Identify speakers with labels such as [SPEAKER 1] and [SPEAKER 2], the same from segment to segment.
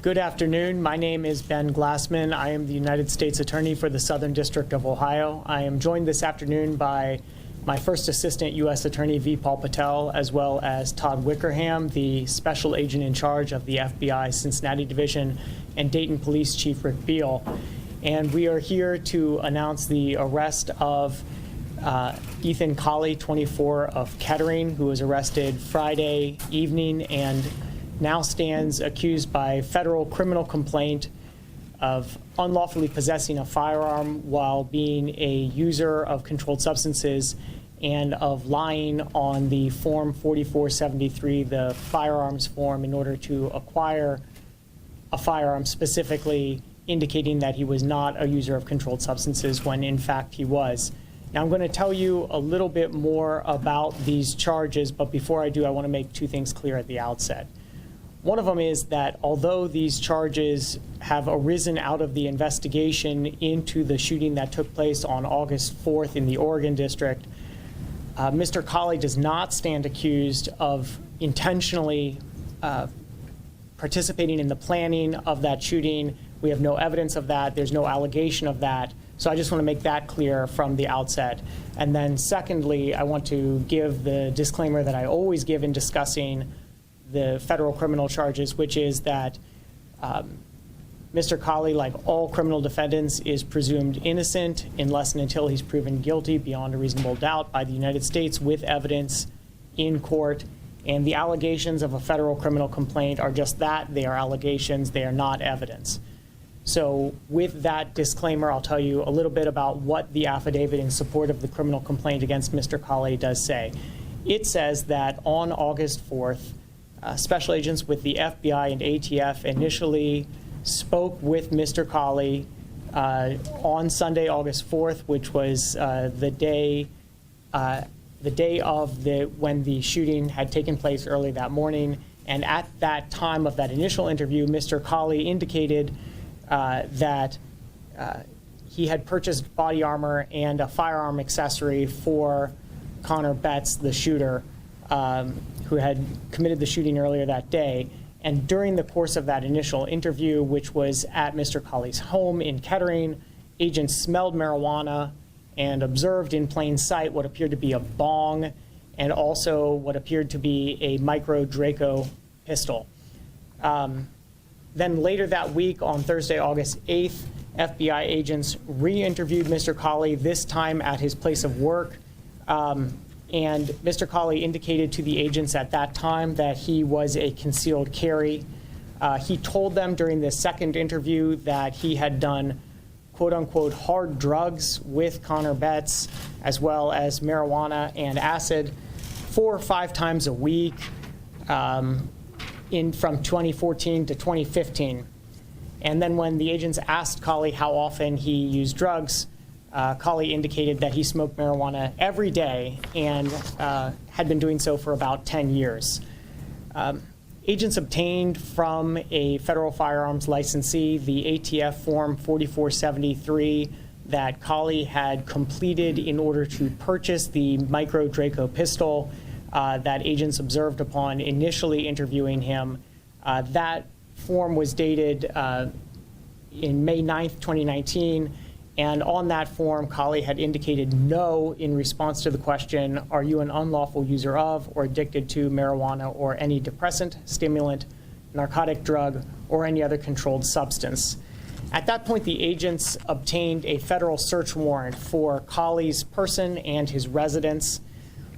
[SPEAKER 1] Good afternoon. My name is Ben Glassman. I am the United States Attorney for the Southern District of Ohio. I am joined this afternoon by my first assistant U.S. Attorney, V. Paul Patel, as well as Todd Wickerham, the special agent in charge of the FBI Cincinnati Division, and Dayton Police Chief Rick Beal. And we are here to announce the arrest of Ethan Kollie, 24, of Kettering, who was arrested Friday evening and now stands accused by federal criminal complaint of unlawfully possessing a firearm while being a user of controlled substances and of lying on the Form 4473, the firearms form, in order to acquire a firearm, specifically indicating that he was not a user of controlled substances when in fact he was. Now I'm going to tell you a little bit more about these charges, but before I do, I want to make two things clear at the outset. One of them is that although these charges have arisen out of the investigation into the shooting that took place on August 4th in the Oregon District, Mr. Kollie does not stand accused of intentionally participating in the planning of that shooting. We have no evidence of that. There's no allegation of that. So I just want to make that clear from the outset. And then secondly, I want to give the disclaimer that I always give in discussing the federal criminal charges, which is that Mr. Kollie, like all criminal defendants, is presumed innocent unless and until he's proven guilty beyond a reasonable doubt by the United States with evidence in court. And the allegations of a federal criminal complaint are just that. They are allegations. They are not evidence. So with that disclaimer, I'll tell you a little bit about what the affidavit in support of the criminal complaint against Mr. Kollie does say. It says that on August 4th, special agents with the FBI and ATF initially spoke with Mr. Kollie on Sunday, August 4th, which was the day of when the shooting had taken place early that morning. And at that time of that initial interview, Mr. Kollie indicated that he had purchased body armor and a firearm accessory for Connor Betts, the shooter, who had committed the shooting earlier that day. And during the course of that initial interview, which was at Mr. Kollie's home in Kettering, agents smelled marijuana and observed in plain sight what appeared to be a bong and also what appeared to be a micro Draco pistol. Then later that week, on Thursday, August 8th, FBI agents re-interviewed Mr. Kollie, this time at his place of work. And Mr. Kollie indicated to the agents at that time that he was a concealed carry. He told them during the second interview that he had done quote-unquote hard drugs with Connor Betts, as well as marijuana and acid 4 or 5 times a week from 2014 to 2015. And then when the agents asked Kollie how often he used drugs, Kollie indicated that he smoked marijuana every day and had been doing so for about 10 years. Agents obtained from a federal firearms licensee the ATF Form 4473 that Kollie had completed in order to purchase the micro Draco pistol that agents observed upon initially interviewing him. That form was dated in May 9th, 2019. And on that form, Kollie had indicated no in response to the question, are you an unlawful user of or addicted to marijuana or any depressant, stimulant, narcotic drug, or any other controlled substance? At that point, the agents obtained a federal search warrant for Kollie's person and his residence.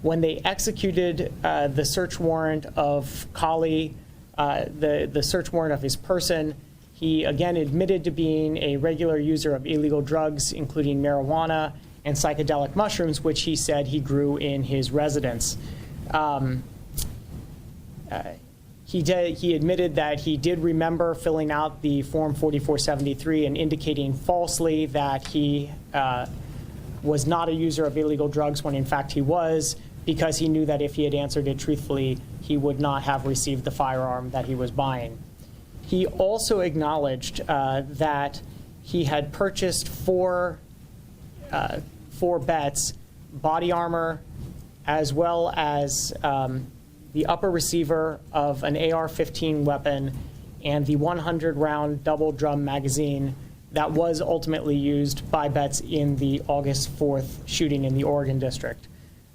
[SPEAKER 1] When they executed the search warrant of Kollie, the search warrant of his person, he again admitted to being a regular user of illegal drugs, including marijuana and psychedelic mushrooms, which he said he grew in his residence. He admitted that he did remember filling out the Form 4473 and indicating falsely that he was not a user of illegal drugs when in fact he was, because he knew that if he had answered it truthfully, he would not have received the firearm that he was buying. He also acknowledged that he had purchased for Betts body armor, as well as the upper receiver of an AR-15 weapon and the 100-round double drum magazine that was ultimately used by Betts in the August 4th shooting in the Oregon district.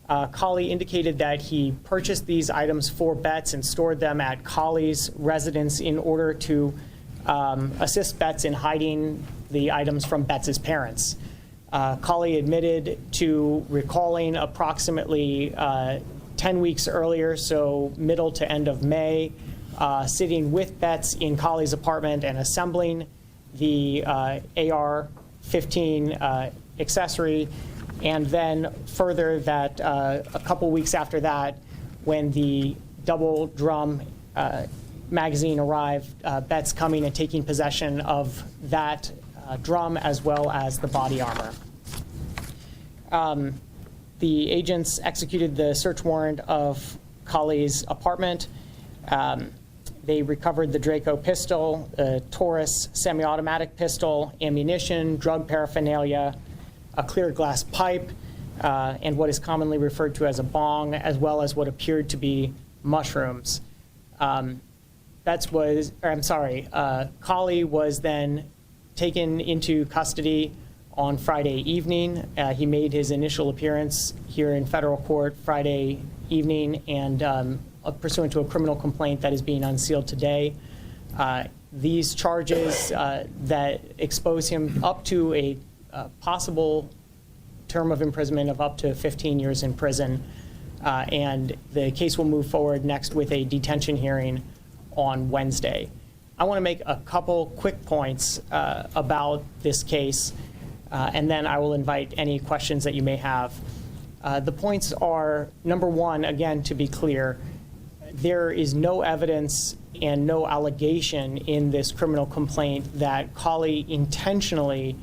[SPEAKER 1] Kollie indicated that he purchased these items for Betts and stored them at Collie's residence in order to assist Betts in hiding the items from Betts' parents. Kollie admitted to recalling approximately 10 weeks earlier, so middle to end of May, sitting with Betts in Collie's apartment and assembling the AR-15 accessory, and then further that a couple weeks after that, when the double drum magazine arrived, Betts coming and taking possession of that drum as well as the body armor. The agents executed the search warrant of Kollie's apartment. They recovered the Draco pistol, the Taurus semi-automatic pistol, ammunition, drug paraphernalia, a clear glass pipe, and what is commonly referred to as a bong, as well as what appeared to be mushrooms. Kollie was then taken into custody on Friday evening. He made his initial appearance here in federal court Friday evening, and pursuant to a criminal complaint that is being unsealed today. These charges that expose him up to a possible term of imprisonment of up to 15 years in prison, and the case will move forward next with a detention hearing on Wednesday. I want to make a couple quick points about this case, and then I will invite any questions that you may have. The points are, number one, again, to be clear, there is no evidence and no allegation in this criminal complaint that Kollie intentionally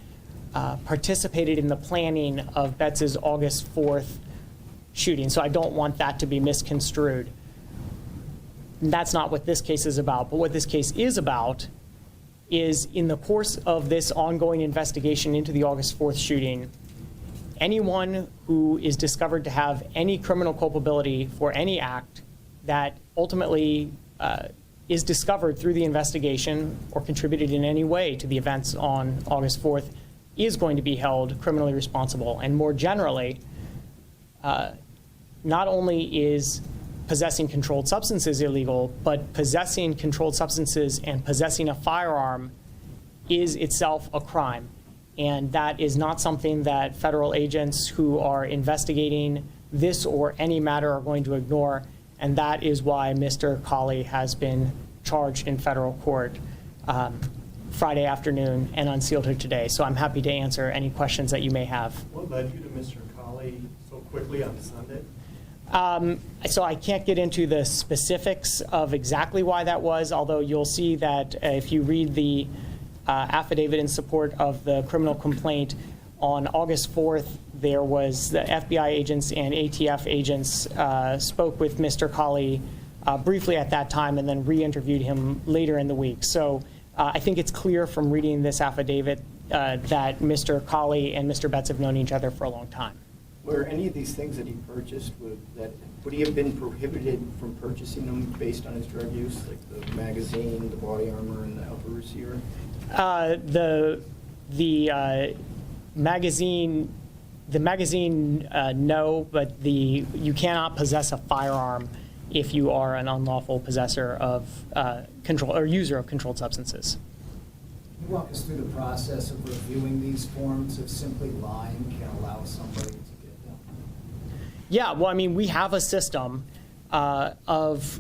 [SPEAKER 1] participated in the planning of Betts' August 4th shooting, so I don't want that to be misconstrued. That's not what this case is about, but what this case is about is, in the course of this ongoing investigation into the August 4th shooting, anyone who is discovered to have any criminal culpability for any act that ultimately is discovered through the investigation or contributed in any way to the events on August 4th is going to be held criminally responsible. And more generally, not only is possessing controlled substances illegal, but possessing controlled substances and possessing a firearm is itself a crime. And that is not something that federal agents who are investigating this or any matter are going to ignore. And that is why Mr. Kollie has been charged in federal court Friday afternoon and unsealed here today. So I'm happy to answer any questions that you may have.
[SPEAKER 2] What led you to Mr. Kollie so quickly on Sunday?
[SPEAKER 1] So I can't get into the specifics of exactly why that was, although you'll see that if you read the affidavit in support of the criminal complaint, on August 4th, there was the FBI agents and ATF agents spoke with Mr. Kollie briefly at that time and then re-interviewed him later in the week. So I think it's clear from reading this affidavit that Mr. Kollie and Mr. Betts have known each other for a long time.
[SPEAKER 3] Were any of these things that he purchased, would he have been prohibited from purchasing them based on his drug use, like the magazine, the body armor, and the upper receiver? The magazine, no, but you cannot possess a firearm if you are an unlawful possessor of user of controlled substances.
[SPEAKER 4] Can you walk us through the process of reviewing these forms, if simply lying can allow somebody to get them?
[SPEAKER 1] Yeah, well, I mean, we have a system of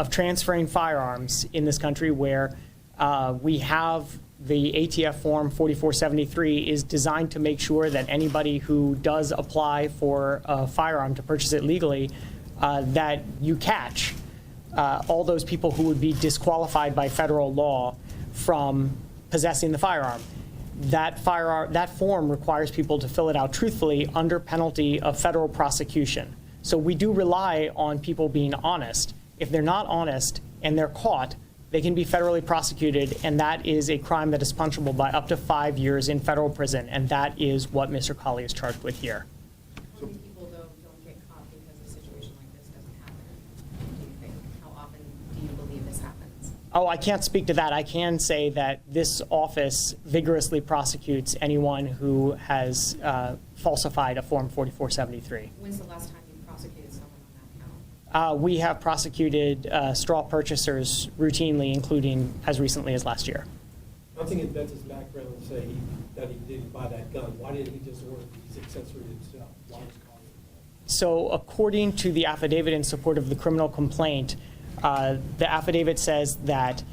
[SPEAKER 1] transferring firearms in this country where we have the ATF form 4473 is designed to make sure that anybody who does apply for a firearm to purchase it legally, that you catch all those people who would be disqualified by federal law from possessing the firearm. That form requires people to fill it out truthfully under penalty of federal prosecution. So we do rely on people being honest. If they're not honest and they're caught, they can be federally prosecuted, and that is a crime that is punishable by up to 5 years in federal prison, and that is what Mr. Kollie is charged with here.
[SPEAKER 5] How many people, though, don't get caught because a situation like this doesn't happen? Do you think? How often do you believe this happens?
[SPEAKER 1] Oh, I can't speak to that. I can say that this office vigorously prosecutes anyone who has falsified a Form 4473.
[SPEAKER 5] When's the last time you prosecuted someone on that count?
[SPEAKER 1] We have prosecuted straw purchasers routinely, including as recently as last year.
[SPEAKER 6] Nothing in Betts' background to say that he didn't buy that gun. Why didn't he just order these accessories himself? Why was Kollie involved?
[SPEAKER 1] So according to the affidavit in support of the criminal complaint, the affidavit says that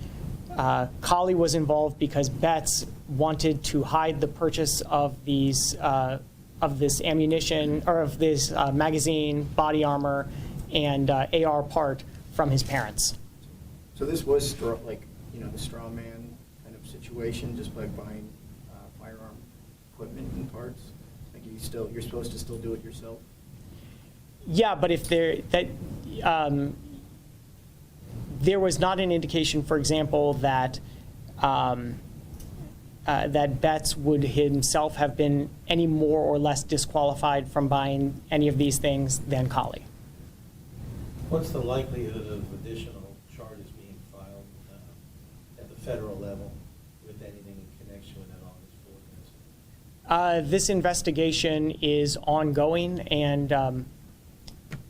[SPEAKER 1] Kollie was involved because Betts wanted to hide the purchase of these of this ammunition or of this magazine, body armor, and AR part from his parents.
[SPEAKER 7] So this was the straw man kind of situation, just by buying firearm equipment and parts. Like you're supposed to still do it yourself.
[SPEAKER 1] Yeah, but if there was not an indication, for example, that that Betts would himself have been any more or less disqualified from buying any of these things than Kollie.
[SPEAKER 8] What's the likelihood of additional charges being filed at the federal level with anything in connection with that August 4th incident?
[SPEAKER 1] This investigation is ongoing, and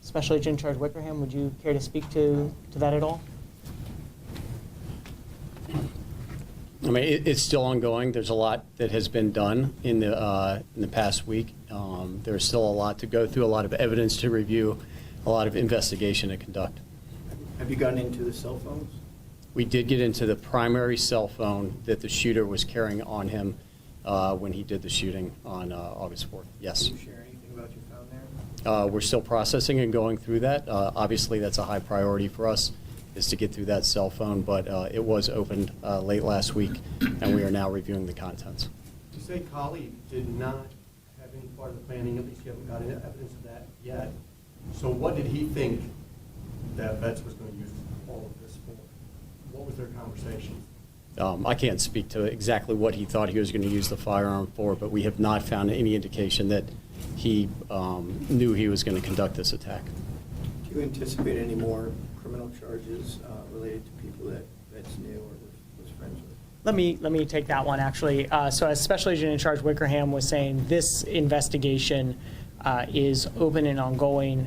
[SPEAKER 1] Special Agent in Charge Wickerham, would you care to speak to that at all?
[SPEAKER 9] I mean, it's still ongoing. There's a lot that has been done in the past week. There's still a lot to go through, a lot of evidence to review, a lot of investigation to conduct.
[SPEAKER 7] Have you gotten into the cell phones?
[SPEAKER 9] We did get into the primary cell phone that the shooter was carrying on him when he did the shooting on August 4th. Yes.
[SPEAKER 7] Can you share anything about what you found there?
[SPEAKER 9] We're still processing and going through that. Obviously, that's a high priority for us, is to get through that cell phone, but it was opened late last week, and we are now reviewing the contents.
[SPEAKER 2] You say Kollie did not have any part of the planning, at least you haven't got any evidence of that yet. So what did he think that Betts was going to use all of this for? What was their conversation?
[SPEAKER 9] I can't speak to exactly what he thought he was going to use the firearm for, but we have not found any indication that he knew he was going to conduct this attack.
[SPEAKER 7] Do you anticipate any more criminal charges related to people that Betts knew or was friends with?
[SPEAKER 1] Let me take that one, actually. So as Special Agent in Charge Wickerham was saying, this investigation is open and ongoing.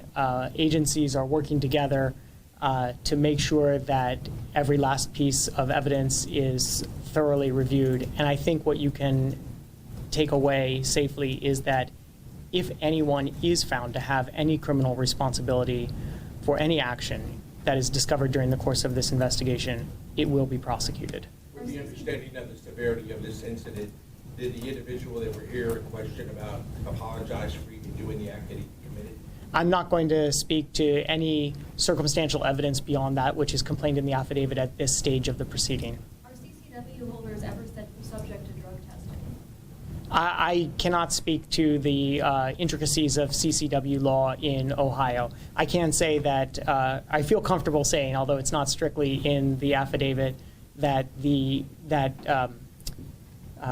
[SPEAKER 1] Agencies are working together to make sure that every last piece of evidence is thoroughly reviewed. And I think what you can take away safely is that if anyone is found to have any criminal responsibility for any action that is discovered during the course of this investigation, it will be prosecuted.
[SPEAKER 10] With the understanding of the severity of this incident, did the individual that were here in question about apologize for even doing the act that he committed?
[SPEAKER 1] I'm not going to speak to any circumstantial evidence beyond that which is contained in the affidavit at this stage of the proceeding.
[SPEAKER 5] Are CCW holders ever subject to drug testing?
[SPEAKER 1] I cannot speak to the intricacies of CCW law in Ohio. I can say that I feel comfortable saying, although it's not strictly in the affidavit, that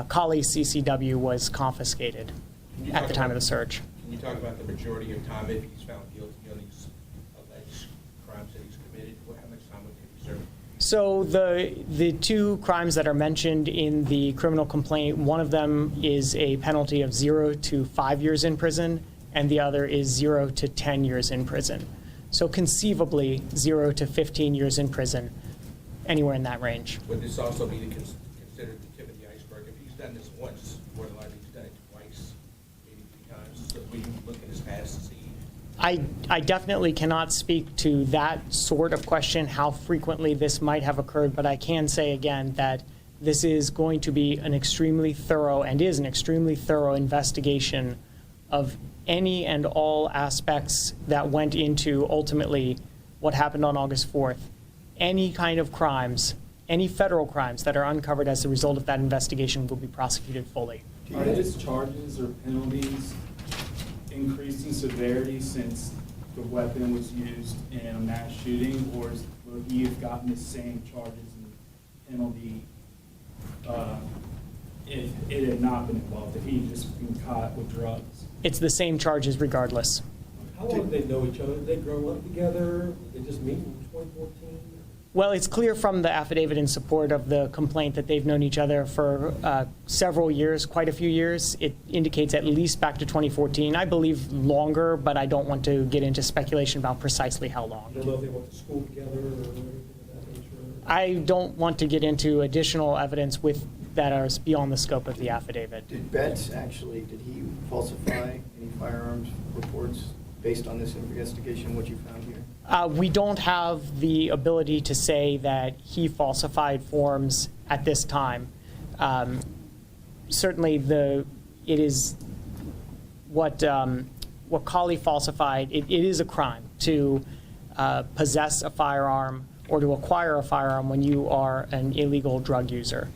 [SPEAKER 1] Kollie's CCW was confiscated at the time of the search.
[SPEAKER 10] Can you talk about the majority of time if he's found guilty on these alleged crimes that he's committed? How much time would he serve?
[SPEAKER 1] So the two crimes that are mentioned in the criminal complaint, one of them is a penalty of 0 to 5 years in prison, and the other is 0 to 10 years in prison. So conceivably 0 to 15 years in prison, anywhere in that range.
[SPEAKER 10] Would this also be considered the tip of the iceberg? If he's done this once, more than likely he's done it twice, maybe 3 times. So we can look at his past and see.
[SPEAKER 1] I definitely cannot speak to that sort of question, how frequently this might have occurred, but I can say again that this is going to be an extremely thorough, and is an extremely thorough investigation of any and all aspects that went into ultimately what happened on August 4th. Any kind of crimes, any federal crimes that are uncovered as a result of that investigation will be prosecuted fully.
[SPEAKER 11] Are his charges or penalties increased in severity since the weapon was used in a mass shooting, or will he have gotten the same charges and penalty if it had not been involved, if he had just been caught with drugs?
[SPEAKER 1] It's the same charges regardless.
[SPEAKER 6] How long did they know each other? Did they grow up together? Did they just meet in 2014?
[SPEAKER 1] Well, it's clear from the affidavit in support of the complaint that they've known each other for several years, quite a few years. It indicates at least back to 2014. I believe longer, but I don't want to get into speculation about precisely how long.
[SPEAKER 6] You don't know if they went to school together or anything of that nature?
[SPEAKER 1] I don't want to get into additional evidence that are beyond the scope of the affidavit.
[SPEAKER 7] Did Betts actually, did he falsify any firearms reports based on this investigation, what you found here?
[SPEAKER 1] We don't have the ability to say that he falsified forms at this time. Certainly, it is what Kollie falsified. It is a crime to possess a firearm or to acquire a firearm when you are an illegal drug user.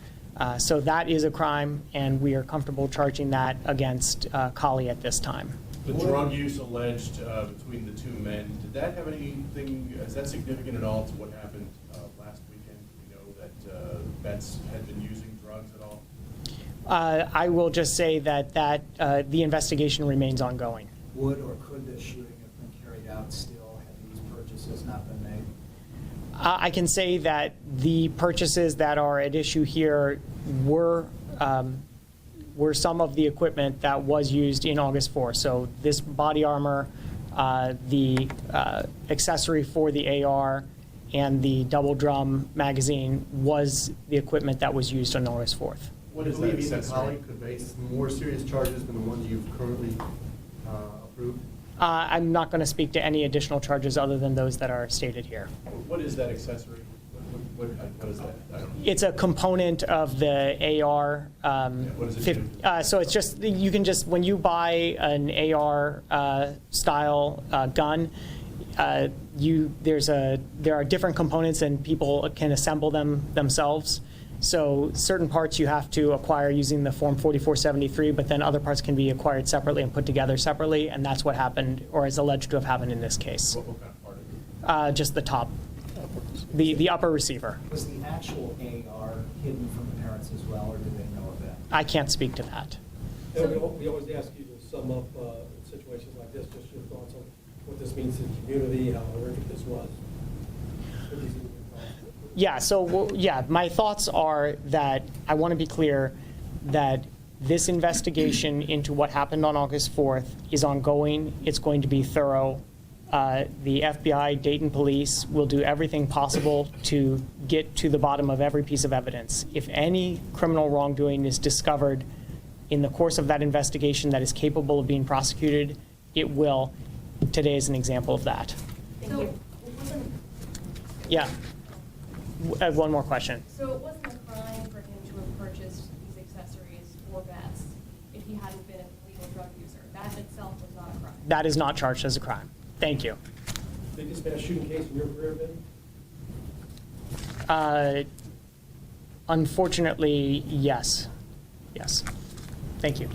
[SPEAKER 1] So that is a crime, and we are comfortable charging that against Kollie at this time.
[SPEAKER 12] The drug use alleged between the two men, did that have anything, is that significant at all to what happened last weekend? Do we know that Betts had been using drugs at all?
[SPEAKER 1] I will just say that the investigation remains ongoing.
[SPEAKER 4] Would or could the shooting have been carried out still had these purchases not been made?
[SPEAKER 1] I can say that the purchases that are at issue here were some of the equipment that was used in August 4. So this body armor, the accessory for the AR, and the double drum magazine was the equipment that was used on August 4th.
[SPEAKER 2] What is that, Ethan Kollie could face more serious charges than the ones you've currently approved?
[SPEAKER 1] I'm not going to speak to any additional charges other than those that are stated here.
[SPEAKER 12] What is that accessory? What is that? I don't know.
[SPEAKER 1] It's a component of the AR.
[SPEAKER 12] What does it do?
[SPEAKER 1] So it's just, you can just, when you buy an AR style gun, there are different components and people can assemble them themselves. So certain parts you have to acquire using the Form 4473, but then other parts can be acquired separately and put together separately, and that's what happened, or is alleged to have happened in this case.
[SPEAKER 12] What kind of part of it?
[SPEAKER 1] Just the top, the upper receiver.
[SPEAKER 4] Was the actual AR hidden from the parents as well, or did they know of that?
[SPEAKER 1] I can't speak to that.
[SPEAKER 6] And we always ask you to sum up in situations like this, just your thoughts on what this means to the community, how horrific this was.
[SPEAKER 1] Yeah, so, my thoughts are that I want to be clear that this investigation into what happened on August 4th is ongoing. It's going to be thorough. The FBI, Dayton police will do everything possible to get to the bottom of every piece of evidence. If any criminal wrongdoing is discovered in the course of that investigation that is capable of being prosecuted, it will. Today is an example of that.
[SPEAKER 5] So it wasn't,
[SPEAKER 1] Yeah. One more question.
[SPEAKER 5] so it wasn't a crime for him to have purchased these accessories for Betts if he hadn't been a legal drug user. That in itself was not a crime.
[SPEAKER 1] That is not charged as a crime. Thank you.
[SPEAKER 6] Biggest mass shooting case in your career, Ben?
[SPEAKER 1] Unfortunately, yes. Yes. Thank you.